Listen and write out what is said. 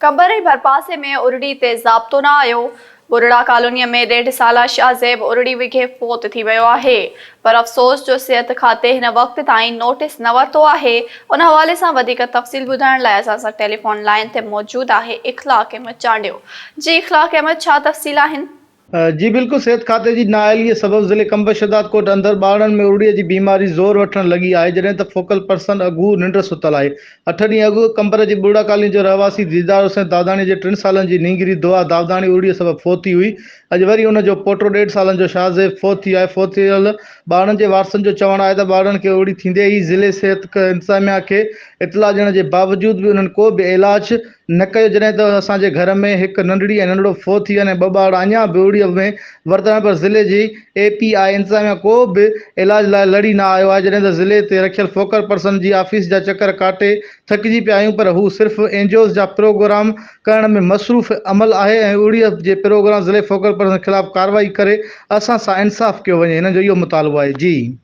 क़बर जे भरपासे में उरड़ी ते ज़ाब्तो न आयो। बुरड़ा कॉलोनी में 1.5 साला शाहज़ेब उरड़ी विघे फ़ौत थी वियो आहे, पर अफ़सोस जो सिहत खाते हिन वक़्त ताईं नोटिस न वरितो आहे। उन हवाले सां वधीक तफ़सील ॿुधाइण लाइ असां सां टेलीफ़ोन लाइन ते मौजूद आहे इख़लाक़ अहमद चांडियो। जी इख़लाक़ अहमद, छा तफ़सील आहिनि? जी बिल्कुल, सेहत खाते की नाअहलीअ सबब ज़िले कंब शदाद कोट अंदर ॿारनि में उड़ीअ जी बीमारी ज़ोर वठण लगी आहे, जॾहिं त फोकल पर्सन अगू निंड सुतल आहे। 8 ॾींहं अॻु कंबर जी बुड़ा कॉलोनी जो रहवासी दीदार हुसैन दादाणी जे 3 सालनि जी नींगरी दुआ दावदाणी उड़ीअ सबब फ़ौत थी हुई। अॼु वरी उन जो पोटो 1.5 सालनि जो शाहज़ेब फ़ौत थी आहे। फ़ौत थियल ॿारनि जे वारसनि जो चवणु आहे त ॿारनि खे उड़ी थींदे ई ज़िले सिहत इंतज़ामिया खे इतला ॾियण जे बावजूद बि उन्हनि को बि इलाज न कयो, जॾहिं त असांजे घर में हिकु नंढड़ी ऐं नंढड़ो फ़ौत थी विया आहिनि ऐं 2 ॿार अञा बि उड़ीअ में वरतण, पर ज़िले जी API इंतज़ामिया को बि इलाज लाइ लड़ी न आयो आहे। जॾहिं त ज़िले ते रखियल फोकल पर्सन जी ऑफिस जा चकर काटे थकिजी पिया आहियूं, पर हू सिर्फ़ु एंजियोस जा प्रोग्राम करण में मसरूफ़ अमल आहे ऐं उड़ीअ जे प्रोग्राम ज़िले फोकल पर्सन ख़िलाफ़ कार्रवाई करे असां सां इंसाफ़ कयो वञे। हिन जो इहो मुतालबो आहे। जी।